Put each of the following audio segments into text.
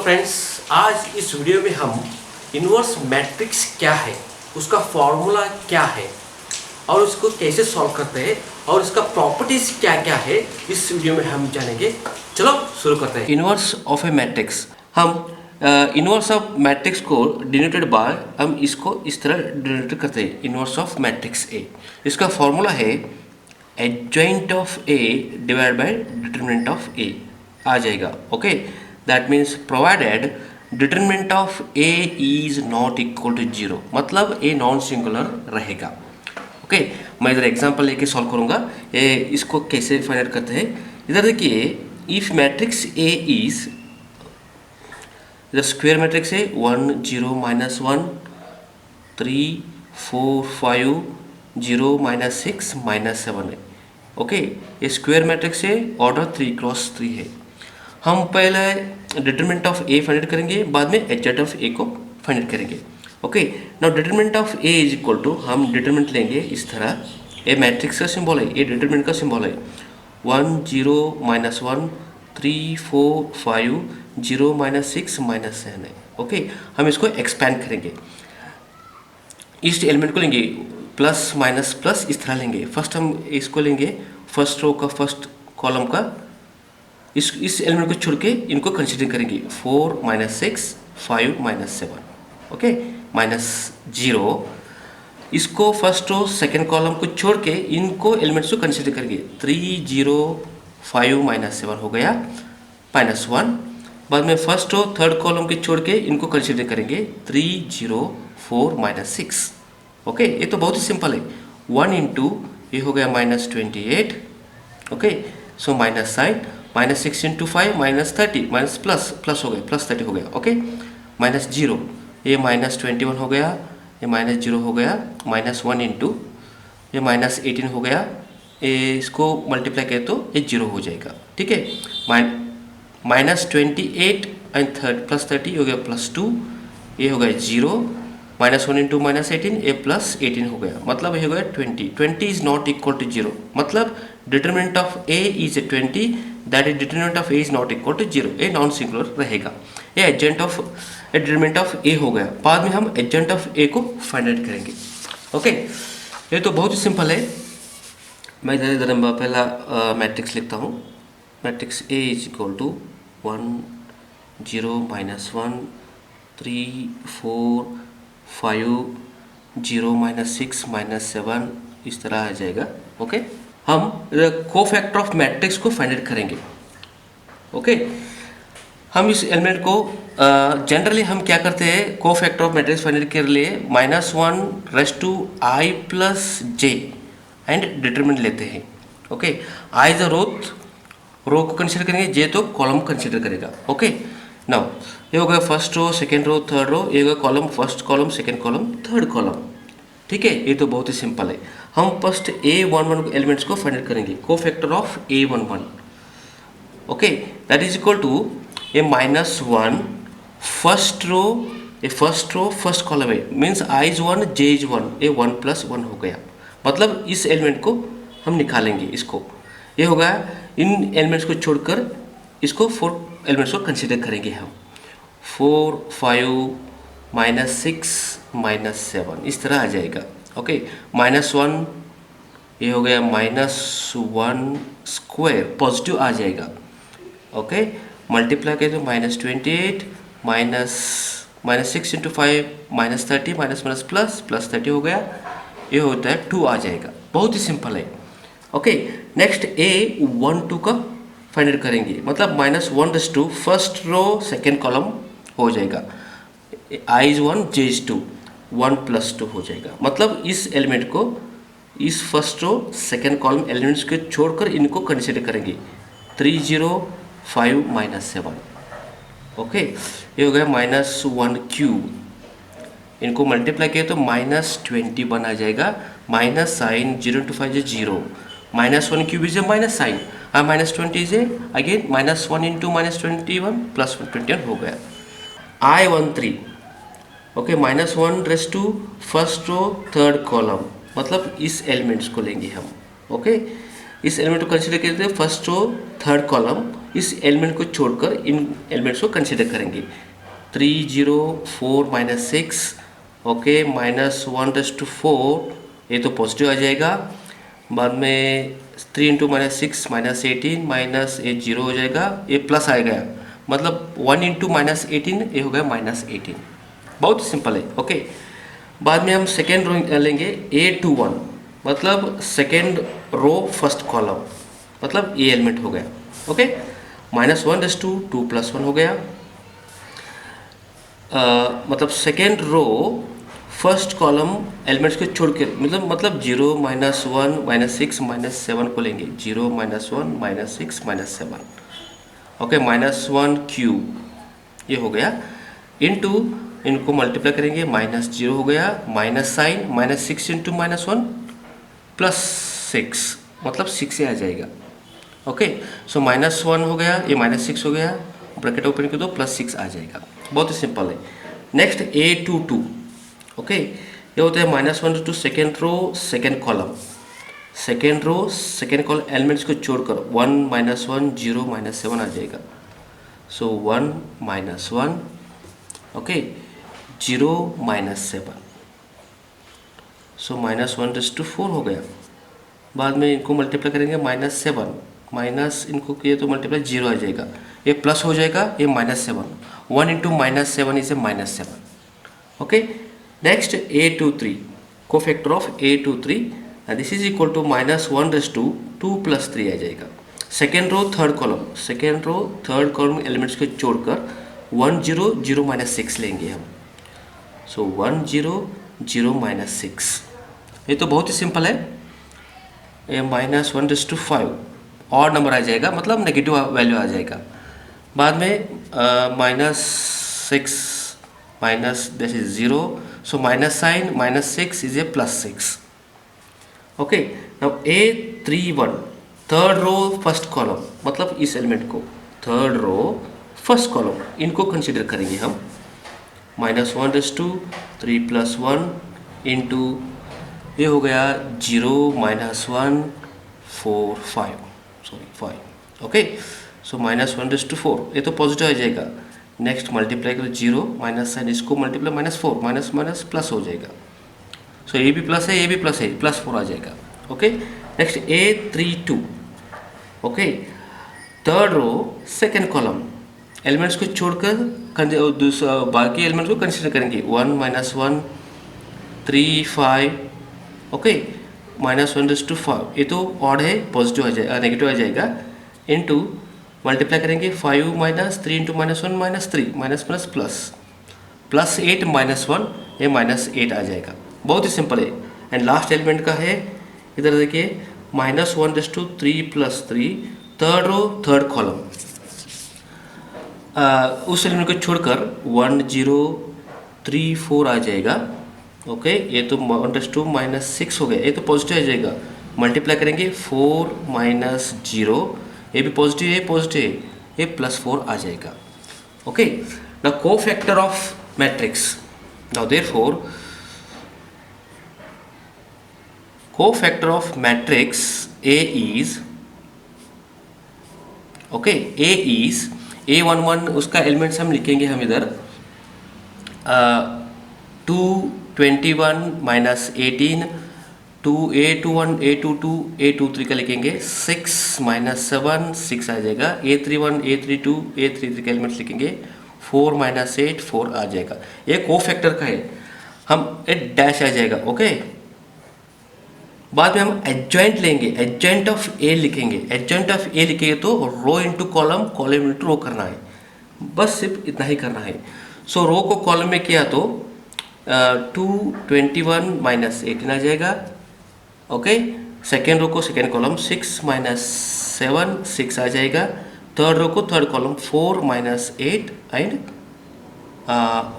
Friends, आज इस video में हम इन्वर्स मैट्रिक्स क्या है, उसका फॉर्मूला क्या है और उसको कैसे सॉल्व करते हैं और इसका प्रॉपर्टीज क्या क्या है, इस वीडियो में हम जानेंगे। चलो शुरू करते हैं। इन्वर्स ऑफ ए मैट्रिक्स, हम इन्वर्स ऑफ मैट्रिक्स को डिनोटेड बाय, हम इसको इस तरह डिनोट करते हैं, इन्वर्स ऑफ मैट्रिक्स ए। इसका फॉर्मूला है adjoint of A divide by determinant of A आ जाएगा। Okay, that means provided determinant of A is not equal to 0, मतलब ए नॉन सिंगुलर रहेगा। ओके, मैं इधर एग्जांपल लेके सॉल्व करूंगा। इसको कैसे फाइंड आउट करते हैं, इधर देखिए, इफ मैट्रिक्स ए इज, इधर स्क्वायर मैट्रिक्स है 1 0 -1 3 4 5 0 -6 -7 है। ओके, ये स्क्वायर मैट्रिक्स है, ऑर्डर 3 क्रॉस 3 है। हम पहले determinant of A find out करेंगे, बाद में एडजॉइंट ऑफ ए को फाइंड आउट करेंगे। Okay, now determinant of A is equal to, हम डिटरमिनेंट लेंगे इस तरह, ए मैट्रिक्स का सिंबल है, ये डिटरमिनेंट का सिंबल है 1 0 -1 3 4 5 0 -6 -7 है। ओके, हम इसको एक्सपैंड करेंगे, इस एलिमेंट को लेंगे प्लस माइनस प्लस इस तरह लेंगे। फर्स्ट हम इसको लेंगे, फर्स्ट रो का फर्स्ट कॉलम का, इस एलिमेंट को छोड़ के इनको कंसीडर करेंगे 4 -6 5 -7। ओके, -0, इसको फर्स्ट रो सेकेंड कॉलम को छोड़ के इनको एलिमेंट्स को कंसीडर करेंगे 3 0 5 -7 हो गया -1। बाद में फर्स्ट रो थर्ड कॉलम के छोड़ के इनको कंसीडर करेंगे 3 0 4 -6। ओके, ये तो बहुत ही सिंपल है। 1 इंटू ये हो गया -28। Okay, so minus sign, -6 into 5 -30, minus plus plus हो गया, +30 हो गया। ओके, -0, ये -21 हो गया, ये -0 हो गया, -1 इंटू ये -18 हो गया, ये इसको मल्टीप्लाई करें तो ये 0 हो जाएगा। ठीक है, -28 एंड +30 हो गया +2, ये हो गया 0, -1 इंटू -18 ये +18 हो गया, मतलब ये हो गया 20। 20 इज नॉट इक्वल टू 0, मतलब determinant of A is 20, that is determinant of A is not equal to 0, A non singular रहेगा। ये adjoint of determinant of A हो गया। बाद में हम एडजॉइंट ऑफ ए को फाइंड आउट करेंगे। ओके, ये तो बहुत ही सिंपल है। मैं इधर पहला मैट्रिक्स लिखता हूँ। Matrix A is equal to 1 0 -1 3 4 5 0 -6 -7 इस तरह आ जाएगा। ओके, हम कोफैक्टर ऑफ मैट्रिक्स को फाइंड आउट करेंगे। ओके, हम इस एलिमेंट को जनरली हम क्या करते हैं, cofactor of matrix find out के लिए -1 + j एंड डिटरमिनेंट लेते हैं। ओके, आई द रो को कंसीडर करेंगे, जे तो कॉलम कंसीडर करेगा। ओके, नाउ ये हो गया first row second row third row, ये हो गया column, first column second column third column. ठीक है, ये तो बहुत ही सिंपल है। हम फर्स्ट A11 एलिमेंट्स को फाइंड आउट करेंगे, cofactor of A11। Okay, that is equal to A -1 first row, A first row first column है, means I is 1 J is 1, ये 1 + 1 हो गया, मतलब इस एलिमेंट को हम निकालेंगे। इसको ये होगा, इन एलिमेंट्स को छोड़कर इसको 4 एलिमेंट्स को कंसीडर करेंगे हम, 4 5 -6 -7 इस तरह आ जाएगा। ओके, -1 ये हो गया -1 स्क्वायर, पॉजिटिव आ जाएगा। ओके, मल्टीप्लाई करें तो -28 -6 इंटू 5 -30 माइनस प्लस 30 हो गया, ये होता है 2 आ जाएगा। बहुत ही सिंपल है। ओके, नेक्स्ट A12 का फाइंड आउट करेंगे, मतलब -1 फर्स्ट रो सेकेंड कॉलम हो जाएगा, I इज 1 J इज 2, 1 + 2 हो जाएगा, मतलब इस एलिमेंट को इस first row second column elements को छोड़कर इनको कंसीडर करेंगे 3 0 5 -7। ओके, ये हो गया -1 इनको मल्टीप्लाई किया तो -21 आ जाएगा, minus sign 0 × 5 is 0, -1³ is a minus sign, -20 is a again -1 into -21 + 21 हो गया। I13, okay, -1 first row third column, मतलब इस एलिमेंट्स को लेंगे हम। ओके, इस एलिमेंट को कंसीडर करते हैं फर्स्ट रो थर्ड कॉलम, इस एलिमेंट को छोड़कर इन एलिमेंट्स को कंसिडर करेंगे। 3 0 4 माइनस 6, ओके, -1/4 ये तो पॉजिटिव आ जाएगा। बाद में 3 इंटू -6 -18 माइनस ये 0 हो जाएगा, ये प्लस आ गया, मतलब 1 इंटू -18 ये हो गया -18। बहुत सिंपल है, ओके। बाद में हम सेकेंड रो लेंगे A21, मतलब सेकेंड रो फर्स्ट कॉलम, मतलब ये एलिमेंट हो गया, ओके। -1/2 2 + 1 हो गया, मतलब second row first column elements को छोड़ के, मतलब 0 -1 -6 -7 को लेंगे, 0 -1 -6 -7, ओके, -1 क्यूब ये हो गया, इनटू इनको मल्टीप्लाई करेंगे, -0 हो गया, माइनस साइन, -6 इंटू -1 +6, मतलब 6 से आ जाएगा, ओके। सो -1 हो गया, ये -6 हो गया, ब्रैकेट ओपन कर दो, +6 आ जाएगा। बहुत ही सिंपल है। नेक्स्ट A22, ओके, ये होता है -1/2 second row second column, second row second column elements को छोड़कर 1 -1 0 -7 आ जाएगा। सो 1 -1, ओके, 0 -7, सो -1/4 हो गया। बाद में इनको मल्टीप्लाई करेंगे, -7 माइनस इनको किए तो मल्टीप्लाई 0 आ जाएगा, ये प्लस हो जाएगा, ये -7, 1 into -7 is a -7, okay. Next A23, cofactor of A23, this is equal to -1/2 2 + 3 आ जाएगा। Second row third column, second row third column elements को छोड़कर 1 0 0 -6 लेंगे हम। सो 1 0 0 -6, ये तो बहुत ही सिंपल है। ये -1/5 और नंबर आ जाएगा, मतलब नेगेटिव वैल्यू आ जाएगा। बाद में -6 minus this is 0, so minus sign, -6 is a +6, okay. Now A31 third row first column, मतलब इस एलिमेंट को थर्ड रो फर्स्ट कॉलम इनको कंसिडर करेंगे हम। -1/2 3 + 1 इंटू ये हो गया 0 -1 4 5, सॉरी 5, ओके। सो -1/4 ये तो पॉजिटिव आ जाएगा। नेक्स्ट मल्टीप्लाई करो 0 माइनस साइन, इसको मल्टीप्लाई -4 माइनस प्लस हो जाएगा। सो ये भी प्लस है, ये भी प्लस है, +4 आ जाएगा, okay. Next A32, okay, third row second column elements को छोड़कर दूसरा बाकी एलिमेंट्स को कंसिडर करेंगे। 1 -1 3 5, ओके, -1/5 ये तो ऑड है, पॉजिटिव आ जाएगा, नेगेटिव आ जाएगा, इनटू मल्टीप्लाई करेंगे 5 - 3 इंटू -1 -3 +8 -1 ये -8 आ जाएगा। बहुत ही सिंपल है। एंड लास्ट एलिमेंट का है, इधर देखिए -1/3 + 3 थर्ड रो थर्ड कॉलम, उस एलिमेंट को छोड़कर 1 0 3 4 आ जाएगा, ओके। ये तो 1/2 -6 हो गया, ये तो पॉजिटिव आ जाएगा। मल्टीप्लाई करेंगे 4 - 0, ये भी पॉजिटिव है, पॉजिटिव है, ये +4 आ जाएगा, okay. Now cofactor of matrix, now therefore cofactor of matrix A is, okay, A is A11, उसका एलिमेंट्स हम लिखेंगे हम इधर 2 21 - 18, 2 A21 A22 A23 का लिखेंगे, 6 - 7 6 आ जाएगा, A31 A32 A33 का एलिमेंट्स लिखेंगे, 4 - 8 4 आ जाएगा। ये कोफैक्टर का है, हम एक डैश आ जाएगा, ओके। बाद में हम एडजॉइंट लेंगे, एडजॉइंट ऑफ ए लिखेंगे, एडजॉइंट ऑफ ए लिखेंगे तो row into column, column into row करना है, बस सिर्फ इतना ही करना है। सो रो को कॉलम में किया तो 2 21 - 18 आ जाएगा, ओके। सेकेंड रो को सेकेंड कॉलम 6 - 7 6 आ जाएगा। थर्ड रो को थर्ड कॉलम 4 - 8 एंड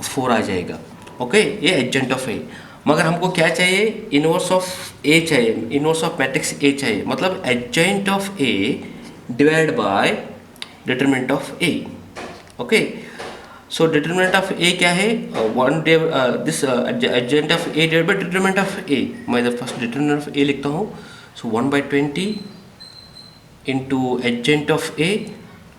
4 आ जाएगा, ओके। ये एडजॉइंट ऑफ ए। मगर हमको क्या चाहिए, इनवर्स ऑफ ए चाहिए, इनवर्स ऑफ मैट्रिक्स ए चाहिए, मतलब adjoint of A divide by determinant of A, okay. So determinant of A क्या है, this adjoint of A divide by determinant of A. मैं फर्स्ट डिटरमिनेंट ऑफ ए लिखता हूँ, so 1/20 into adjoint of A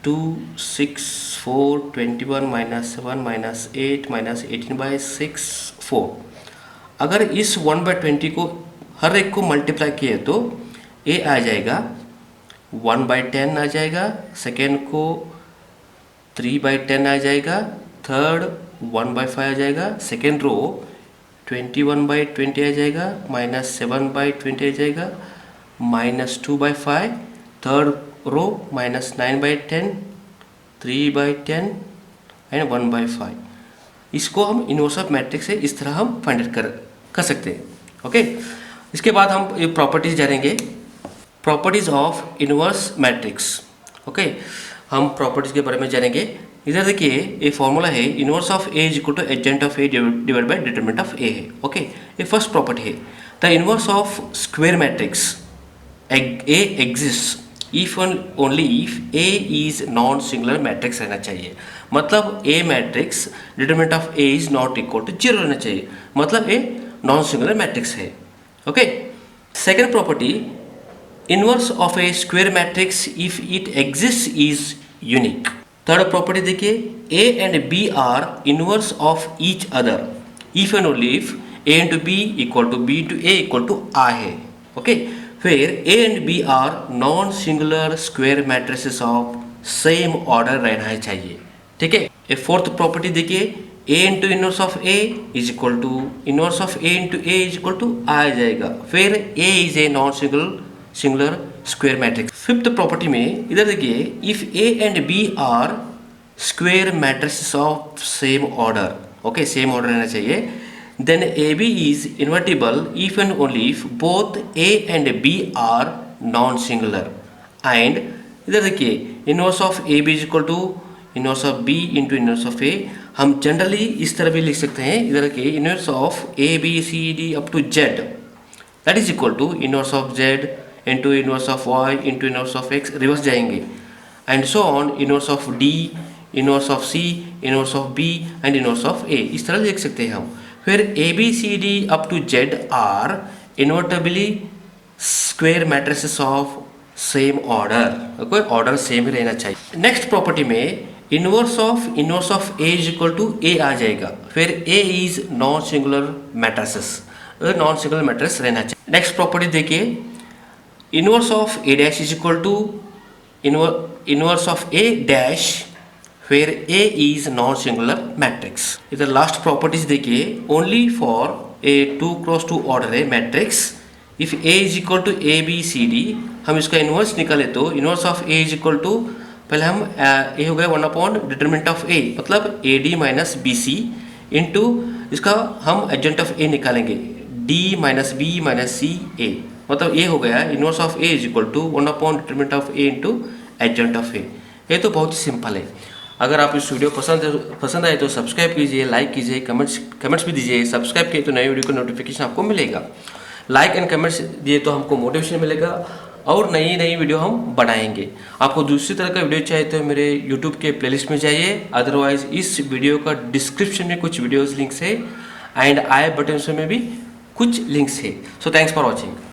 2 6 4 21 minus 7 minus 8 minus 18/6 4। अगर इस 1/20 को हर एक को मल्टीप्लाई किए तो ए आ जाएगा 1/10 आ जाएगा, सेकेंड को 3/10 आ जाएगा, थर्ड 1/5 आ जाएगा, सेकेंड रो 21/20 आ जाएगा, माइनस 7/20 आ जाएगा, minus 2/5, third row minus 9/10, 3/10 and 1/5। इसको हम इनवर्स ऑफ मैट्रिक्स से इस तरह हम फाइंड आउट कर सकते हैं। ओके, इसके बाद हम ये प्रॉपर्टीज जानेंगे, properties of inverse matrix. Okay, हम प्रॉपर्टीज के बारे में जानेंगे। इधर देखिए ये फॉर्मूला है, inverse of A is equal to adjoint of A divide by determinant of A है। ओके, ये फर्स्ट प्रॉपर्टी है। The inverse of square matrix A exist if only if A is non singular matrix रहना चाहिए। मतलब A matrix determinant of A is not equal to 0 रहना चाहिए, मतलब A non singular matrix है। Okay, second property, inverse of A square matrix if it exist is unique. Third property देखिए, A and B are inverse of each other if and only if A into B equal to B to A equal to R है। Okay, फिर A and B are non singular square matrices of same order रहना चाहिए। ठीक है, A fourth property देखिए, A into inverse of A is equal to inverse of A into A is equal to आ जाएगा। फिर A is A non singular square matrix. Fifth property में इधर देखिए, if A and B are square matrices of same order, okay same order रहना चाहिए, then A B is invertible if and only if both A and B are non singular. And इधर देखिए, inverse of A B is equal to inverse of B into inverse of A. हम generally इस तरह भी लिख सकते हैं, इधर के inverse of A B C D up to Z that is equal to inverse of Z into inverse of Y into inverse of X, reverse जाएंगे and so on, inverse of D, inverse of C, inverse of B and inverse of A, इस तरह लिख सकते हैं हम। फिर A B C D up to Z are invertible square matrices of same order, कोई order same रहना चाहिए। नेक्स्ट प्रॉपर्टी में inverse of A is equal to A आ जाएगा, फिर A is non singular matrices, non singular matrix रहना चाहिए। Next property देखिए, inverse of A dash is equal to inverse of A dash, फिर A is non singular matrix. इधर last properties देखिए, only for A 2x2 order है matrix if A is equal to A B C D, हम इसका inverse निकाले तो inverse of A is equal to, पहले हम ए हो गया 1 डिटरमिनेंट ऑफ ए, मतलब A D minus B C into इसका हम एडजेंट ऑफ ए निकालेंगे D minus B minus C A, मतलब ये हो गया inverse of A is equal to 1 determinant of A into adjoint of A. ये तो बहुत ही सिंपल है। अगर आप इस वीडियो पसंद आए तो सब्सक्राइब कीजिए, लाइक कीजिए, कमेंट्स भी दीजिए। सब्सक्राइब किए तो नए वीडियो का नोटिफिकेशन आपको मिलेगा। लाइक एंड कमेंट्स दिए तो हमको मोटिवेशन मिलेगा और नई वीडियो हम बनाएंगे। आपको दूसरी तरह का वीडियो चाहिए तो मेरे यूट्यूब के प्लेलिस्ट में जाइए, अदरवाइज इस वीडियो का डिस्क्रिप्शन में कुछ वीडियोस लिंक्स है एंड आई बटन में भी कुछ लिंक्स है। So thanks for watching.